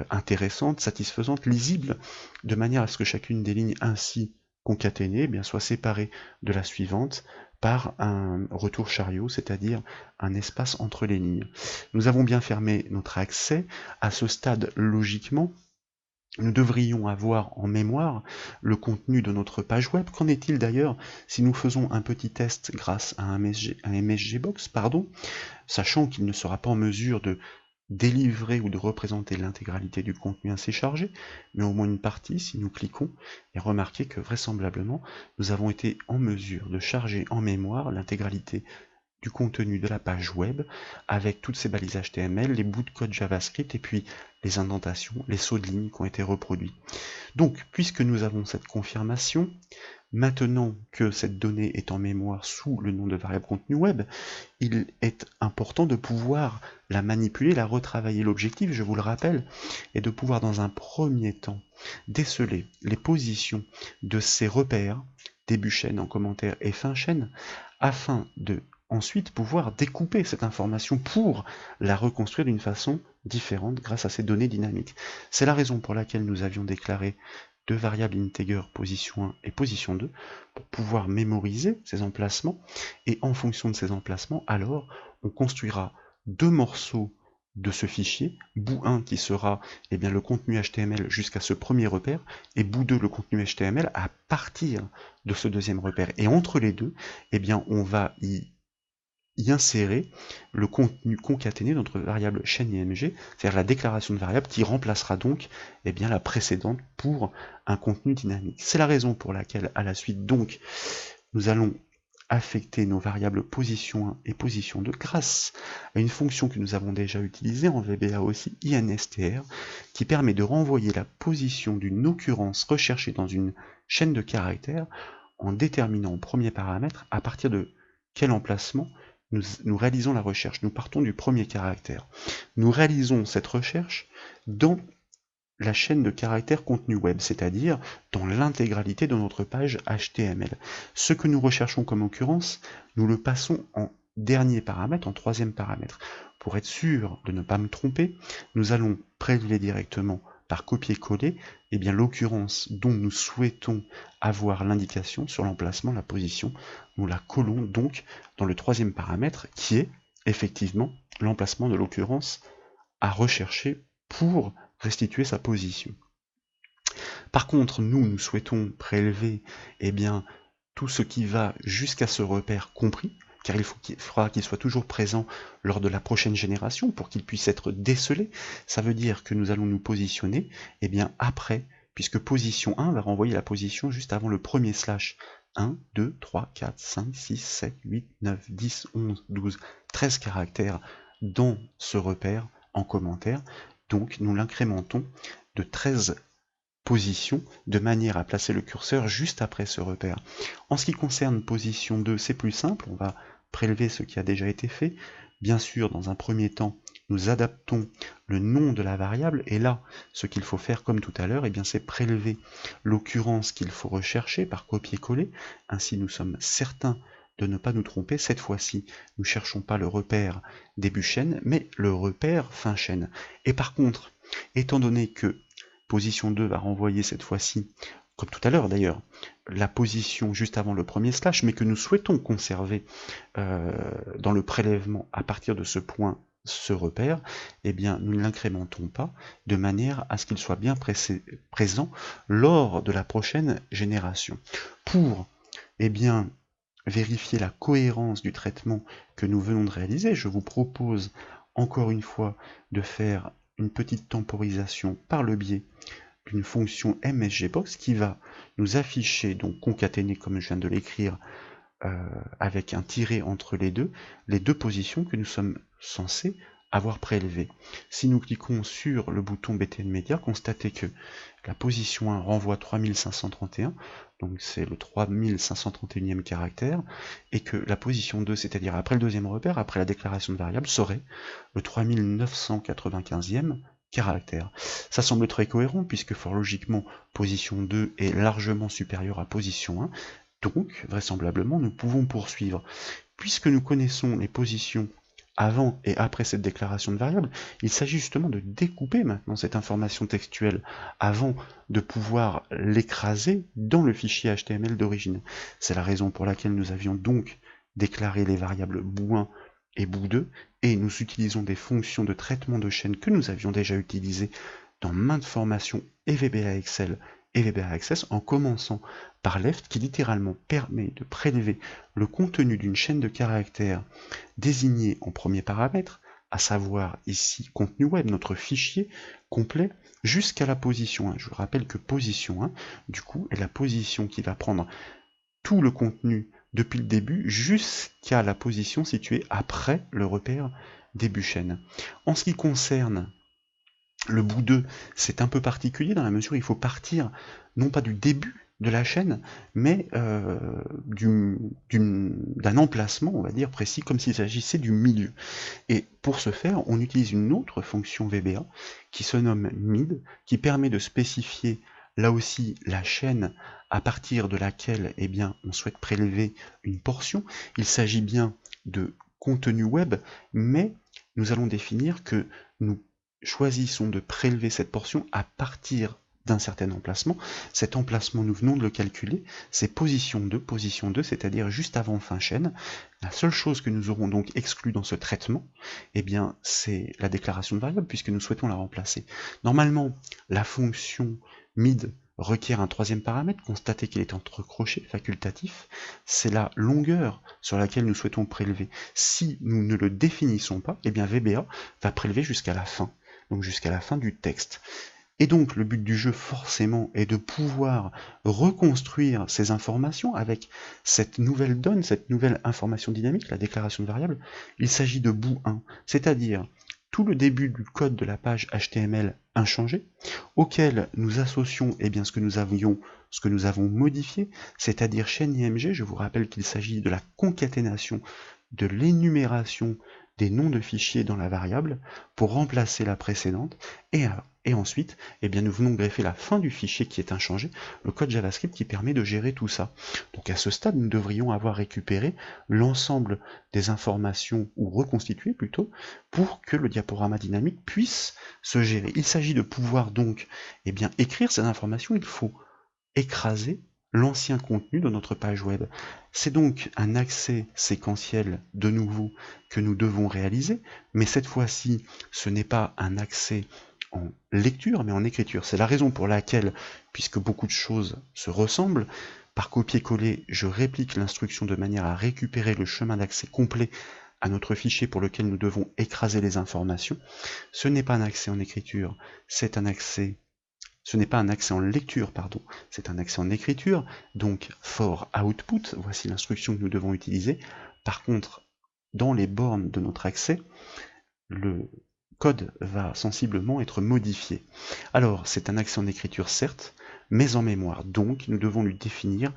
intéressante, satisfaisante, lisible, de manière à ce que chacune des lignes ainsi concaténées soit séparée de la suivante par un retour chariot, c'est-à-dire un espace entre les lignes. Nous avons bien fermé notre accès. À ce stade, logiquement, nous devrions avoir en mémoire le contenu de notre page web. Qu'en est-il d'ailleurs si nous faisons un petit test grâce à un MSGBox, sachant qu'il ne sera pas en mesure de délivrer ou de représenter l'intégralité du contenu ainsi chargé, mais au moins une partie si nous cliquons, et remarquez que vraisemblablement nous avons été en mesure de charger en mémoire l'intégralité du contenu de la page web avec toutes ces balises HTML, les bouts de code JavaScript et puis les indentations, les sauts de ligne qui ont été reproduits. Donc, puisque nous avons cette confirmation, maintenant que cette donnée est en mémoire sous le nom de variable contenu web, il est important de pouvoir la manipuler, la retravailler. L'objectif, je vous le rappelle, est de pouvoir dans un premier temps déceler les positions de ces repères, début chaîne en commentaire et fin chaîne, afin de ensuite pouvoir découper cette information pour la reconstruire d'une façon différente grâce à ces données dynamiques. C'est la raison pour laquelle nous avions déclaré deux variables integer position 1 et position 2 pour pouvoir mémoriser ces emplacements, et en fonction de ces emplacements, alors on construira deux morceaux de ce fichier, bout 1 qui sera le contenu HTML jusqu'à ce premier repère, et bout 2 le contenu HTML à partir de ce deuxième repère. Et entre les deux, on va y insérer le contenu concaténé de notre variable chaîne IMG, c'est-à-dire la déclaration de variable qui remplacera donc la précédente pour un contenu dynamique. C'est la raison pour laquelle à la suite donc nous allons affecter nos variables position 1 et position 2 grâce à une fonction que nous avos déjà utilisée en VBA aussi, instr, qui permet de renvoyer la position d'une occurrence recherchée dans une chaîne de caractères en déterminant au premier paramètre à partir de quel emplacement nous réalisons la recherche. Nous partons du premier caractère. Nous réalisons cette recherche dans la chaîne de caractères contenu web, c'est-à-dire dans l'intégralité de notre page HTML. Ce que nous recherchons comme occurrence, nous le passons en dernier paramètre, en troisième paramètre. Pour être sûr de ne pas me tromper, nous allons prélever directement par copier-coller l'occurrence dont nous souhaitons avoir l'indication sur l'emplacement, la position. Nous la collons donc dans le troisième paramètre qui est effectivement l'emplacement de l'occurrence à rechercher pour restituer sa position. Par contre, nous souhaitons prélever tout ce qui va jusqu'à ce repère compris, car il faudra qu'il soit toujours présent lors de la prochaine génération pour qu'il puisse être décelé. Ça veut dire que nous allons nous positionner après, puisque position 1 va renvoyer la position juste avant le premier slash. 1, 2, 3, 4, 5, 6, 7, 8, 9, 10, 11, 12, 13 caractères dans ce repère en commentaire. Donc nous l'incrémentons de 13 positions de manière à placer le curseur juste après ce repère. En ce qui concerne position 2, c'est plus simple, on va prélever ce qui a déjà été fait. Bien sûr, dans un premier temps, nous adaptons le nom de la variable, et là, ce qu'il faut faire comme tout à l'heure, c'est prélever l'occurrence qu'il faut rechercher par copier-coller. Ainsi, nous sommes certains de ne pas nous tromper. Cette fois-ci, nous ne cherchons pas le repère début chaîne, mais le repère fin chaîne. Et par contre, étant donné que position 2 va renvoyer cette fois-ci, comme tout à l'heure d'ailleurs, la position juste avant le premier slash, mais que nous souhaitons conserver dans le prélèvement à partir de ce point, ce repère, nous ne l'incrémentons pas de manière à ce qu'il soit bien présent lors de la prochaine génération. Pour vérifier la cohérence du traitement que nous venons de réaliser, je vous propose encore une fois de faire une petite temporisation par le biais d'une fonction MSGBox qui va nous afficher, donc concaténer comme je viens de l'écrire, avec un tiret entre les deux positions que nous sommes censés avoir prélevées. Si nous cliquons sur le bouton BTN Media, constatez que la position 1 renvoie 3531, donc c'est le 3531e caractère, et que la position 2, c'est-à-dire après le deuxième repère, après la déclaration de variable, serait le 3995e caractère. Ça semble très cohérent, puisque fort logiquement, position 2 est largement supérieure à position 1, donc, vraisemblablement, nous pouvons poursuivre. Puisque nous connaissons les positions avant et après cette déclaration de variable, il s'agit justement de découper maintenant cette information textuelle avant de pouvoir l'écraser dans le fichier HTML d'origine. C'est la raison pour laquelle nous avions donc déclaré les variables bout1 et bout2, et nous utilisons des fonctions de traitement de chaîne que nous avions déjà utilisées dans maintes formations et VBA Excel et VBA Access, en commençant par left, qui littéralement permet de prélever le contenu d'une chaîne de caractères désignée en premier paramètre, à savoir ici contenu web, notre fichier complet, jusqu'à la position 1. Je vous rappelle que position 1, du coup, est la position qui va prendre tout le contenu depuis le début jusqu'à la position située après le repère début chaîne. En ce qui concerne le bout 2, c'est un peu particulier dans la mesure où il faut partir non pas du début de la chaîne, mais d'un emplacement, on va dire, précis, comme s'il s'agissait du milieu. Et pour ce faire, on utilise une autre fonction VBA qui se nomme mid, qui permet de spécifier là aussi la chaîne à partir de laquelle on souhaite prélever une portion. Il s'agit bien de contenu web, mais nous allons définir que nous choisissons de prélever cette portion à partir d'un certain emplacement. Cet emplacement, nous venons de le calculer, c'est position 2, c'est-à-dire juste avant fin chaîne. La seule chose que nous aurons donc exclue dans ce traitement, c'est la déclaration de variable, puisque nous souhaitons la remplacer. Normalement, la fonction mid requiert un troisième paramètre, constatez qu'il est entre crochets, facultatif, c'est la longueur sur laquelle nous souhaitons prélever. Si nous ne le définissons pas, VBA va prélever jusqu'à la fin, donc jusqu'à la fin du texte. Et donc le but du jeu forcément est de pouvoir reconstruire ces informations avec cette nouvelle donne, cette nouvelle information dynamique, la déclaration de variable. Il s'agit de bout 1, c'est-à-dire tout le début du code de la page HTML inchangé, auquel nous associons ce que nous avons modifié, c'est-à-dire chaîne IMG. Je vous rappelle qu'il s'agit de la concaténation de l'énumération des noms de fichiers dans la variable pour remplacer la précédente, et ensuite nous venons greffer la fin du fichier qui est inchangé, le code JavaScript qui permet de gérer tout ça. Donc à ce stade, nous devrions avoir récupéré l'ensemble des informations, ou reconstitué plutôt, pour que le diaporama dynamique puisse se gérer. Il s'agit de pouvoir donc écrire ces informations. Il faut écraser l'ancien contenu de notre page web. C'est donc un accès séquentiel de nouveau que nous devons réaliser, mais cette fois-ci, ce n'est pas un accès en lecture, mais en écriture. C'est la raison pour laquelle, puisque beaucoup de choses se ressemblent, par copier-coller, je réplique l'instruction de manière à récupérer le chemin d'accès complet à notre fichier pour lequel nous devons écraser les informations. Ce n'est pas un accès en écriture, c'est un accès... Ce n'est pas un accès en lecture, pardon, c'est un accès en écriture, donc for output, voici l'instruction que nous devons utiliser. Par contre, dans les bornes de notre accès, le code va sensiblement être modifié. Alors, c'est un accès en écriture certes, mais en mémoire, donc nous devons lui définir,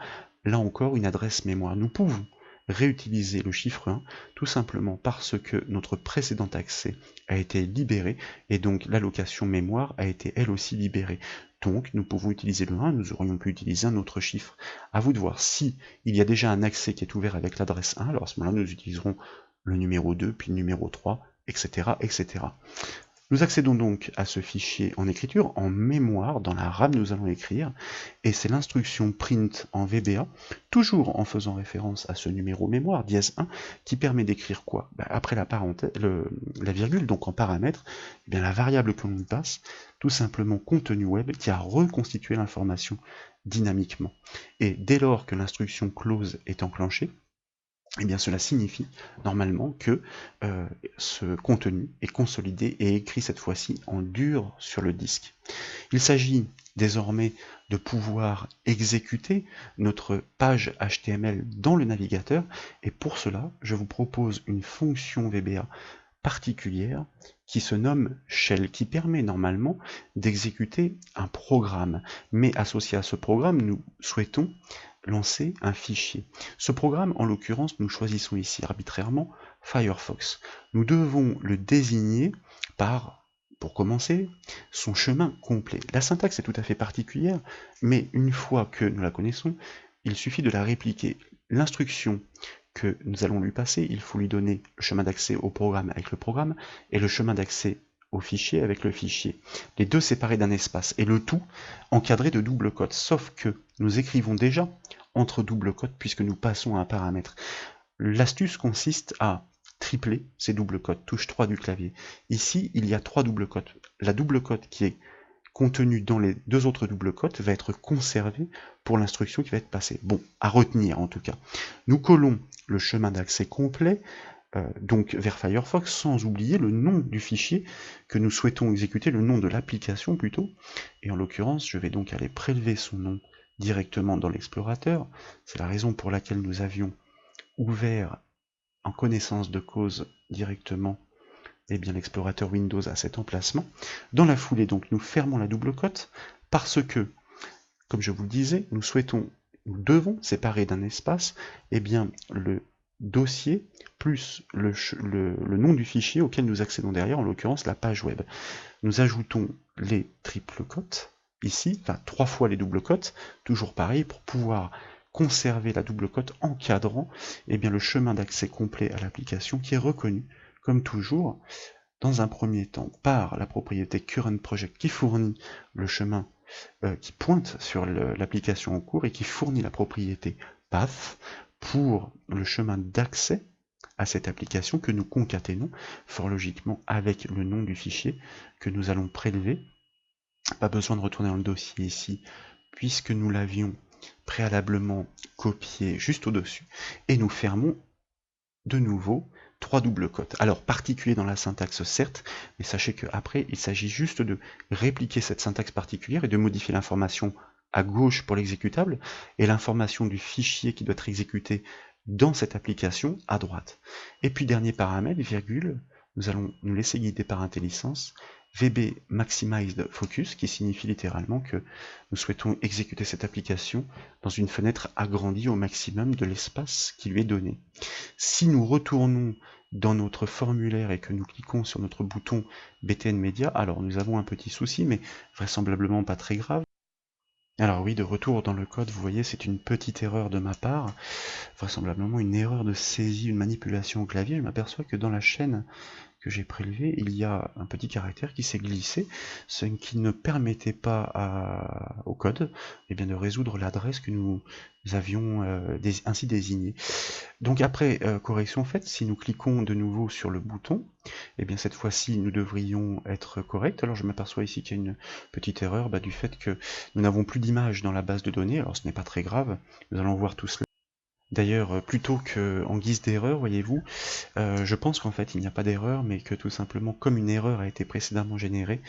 là encore, une adresse mémoire. Nous pouvons réutiliser le chiffre 1, tout simplement parce que notre précédent accès a été libéré, et donc l'allocation mémoire a été elle aussi libérée. Donc nous pouvons utiliser le 1, nous aurions pu utiliser un autre chiffre. À vous de voir. Si il y a déjà un accès qui est ouvert avec l'adresse 1, alors à ce moment-là nous utiliserons le numéro 2, puis le numéro 3, etc., etc. Nous accédons donc à ce fichier en écriture, en mémoire, dans la RAM nous allons écrire, et c'est l'instruction print en VBA, toujours en faisant référence à ce numéro mémoire, -1, qui permet d'écrire quoi? Après la parenthèse, la virgule, donc en paramètre, eh bien la variable que l'on passe, tout simplement contenu web, qui a reconstitué l'information dynamiquement. Et dès lors que l'instruction close est enclenchée, eh bien cela signifie normalement que ce contenu est consolidé et écrit cette fois-ci en dur sur le disque. Il s'agit désormais de pouvoir exécuter notre page HTML dans le navigateur, et pour cela je vous propose une fonction VBA particulière qui se nomme shell, qui permet normalement d'exécuter un programme, mais associé à ce programme nous souhaitons lancer un fichier. Ce programme, en l'occurrence, nous choisissons ici arbitrairement Firefox. Nous devons le désigner par, pour commencer, son chemin complet. La syntaxe est tout à fait particulière, mais une fois que nous la connaissons, il suffit de la répliquer. L'instruction que nous allons lui passer, il faut lui donner le chemin d'accès au programme avec le programme, et le chemin d'accès au fichier avec le fichier. Les deux séparés d'un espace, et le tout encadré de double quotes, sauf que nous écrivons déjà entre double quotes puisque nous passons à un paramètre. L'astuce consiste à tripler ces double quotes, touche 3 du clavier. Ici, il y a 3 double quotes. La double quote qui est contenue dans les deux autres double quotes va être conservée pour l'instruction qui va être passée. Bon, à retenir en tout cas. Nous collons le chemin d'accès complet, donc vers Firefox, sans oublier le nom du fichier que nous souhaitons exécuter, le nom de l'application plutôt, et en l'occurrence je vais donc aller prélever son nom directement dans l'explorateur. C'est la raison pour laquelle nous avions ouvert en connaissance de cause directement l'explorateur Windows à cet emplacement. Dans la foulée donc nous fermons la double quote parce que, comme je vous le disais, nous devons séparer d'un espace le dossier plus le nom du fichier auquel nous accédons derrière, en l'occurrence la page web. Nous ajoutons les triples quotes, ici, enfin 3 fois les doubles quotes, toujours pareil, pour pouvoir conserver la double quote encadrant le chemin d'accès complet à l'application qui est reconnu, comme toujours, dans un premier temps par la propriété current project qui fournit le chemin qui pointe sur l'application en cours et qui fournit la propriété path pour le chemin d'accès à cette application que nous concaténons fort logiquement avec le nom du fichier que nous allons prélever. Pas besoin de retourner dans le dossier ici puisque nous l'avions préalablement copié juste au-dessus, et nous fermons de nouveau 3 doubles quotes. Alors particulier dans la syntaxe certes, mais sachez qu'après il s'agit juste de répliquer cette syntaxe particulière et de modifier l'information à gauche pour l'exécutable et l'information du fichier qui doit être exécuté dans cette application à droite. Et puis dernier paramètre, virgule, nous allons nous laisser guider par IntelliSense, VB Maximized Focus, qui signifie littéralement que nous souhaitons exécuter cette application dans une fenêtre agrandie au maximum de l'espace qui lui est donné. Si nous retournons dans notre formulaire et que nous cliquons sur notre bouton BTN Media, alors nous avons un petit souci, mais vraisemblablement pas très grave. Alors oui, de retour dans le code, vous voyez, c'est une petite erreur de ma part, vraisemblablement une erreur de saisie, une manipulation au clavier. Je m'aperçois que dans la chaîne que j'ai prélevé, il y a un petit caractère qui s'est glissé, ce qui ne permettait pas au code de résoudre l'adresse que nous avions ainsi désignée. Donc après correction faite, si nous cliquons de nouveau sur le bouton, cette fois-ci nous devrions être corrects. Alors je m'aperçois ici qu'il y a une petite erreur du fait que nous n'avons plus d'image dans la base de données. Alors ce n'est pas très grave, nous allons voir tout cela. D'ailleurs, plutôt qu'en guise d'erreur, voyez-vous, je pense qu'en fait il n'y a pas d'erreur, mais que tout simplement, comme une erreur a été précédemment générée,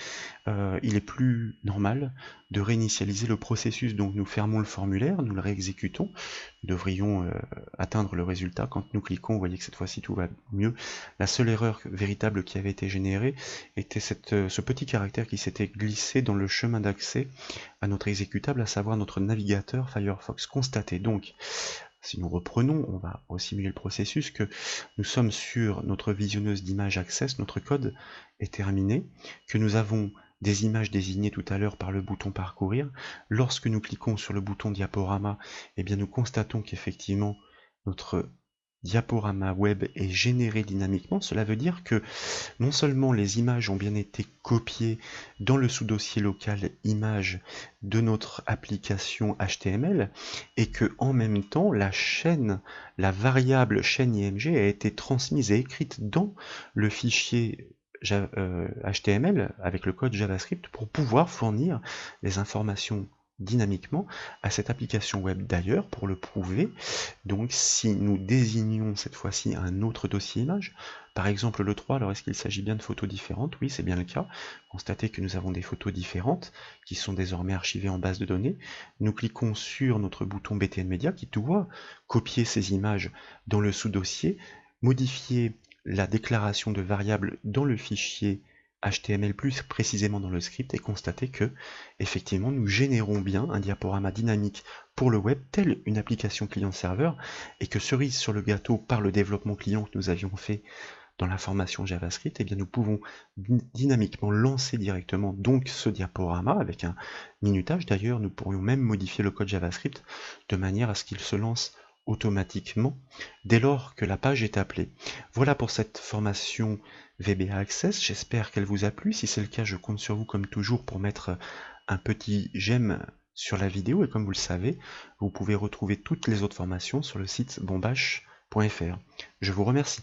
il est plus normal de réinitialiser le processus. Donc nous fermons le formulaire, nous le réexécutons, nous devrions atteindre le résultat. Quand nous cliquons, vous voyez que cette fois-ci tout va mieux. La seule erreur véritable qui avait été générée était ce petit caractère qui s'était glissé dans le chemin d'accès à notre exécutable, à savoir notre navigateur Firefox. Constaté donc si nous reprenons, on va resimuler le processus, que nous sommes sur notre visionneuse d'images Access, notre code est terminé, que nous avons des images désignées tout à l'heure par le bouton parcourir. Lorsque nous cliquons sur le bouton diaporama, eh bien nous constatons qu'effectivement notre diaporama web est généré dynamiquement. Cela veut dire que non seulement les images ont bien été copiées dans le sous-dossier local images de notre application HTML, et que en même temps la variable chaîne IMG a été transmise et écrite dans le fichier HTML avec le code JavaScript pour pouvoir fournir les informations dynamiquement à cette application web. D'ailleurs, pour le prouver, donc si nous désignons cette fois-ci un autre dossier image, par exemple le 3, alors est-ce qu'il s'agit bien de photos différentes? Oui, c'est bien le cas. Constatez que nous avons des photos différentes qui sont désormais archivées en base de données. Nous cliquons sur notre bouton BTN Media qui doit copier ces images dans le sous-dossier, modifier la déclaration de variables dans le fichier HTML, plus précisément dans le script, et constater que effectivement nous générons bien un diaporama dynamique pour le web, telle une application client-serveur, et que cerise sur le gâteau, par le développement client que nous avions fait dans la formation JavaScript, eh bien nous pouvons dynamiquement lancer directement donc ce diaporama avec un minutage. D'ailleurs, nous pourrions même modifier le code JavaScript de manière à ce qu'il se lance automatiquement dès lors que la page est appelée. Voilà pour cette formation VBA Access, j'espère qu'elle vous a plu. Si c'est le cas, je compte sur vous comme toujours pour mettre un petit j'aime sur la vidéo, et comme vous le savez, vous pouvez retrouver toutes les autres formations sur le site bombache.fr. Je vous remercie.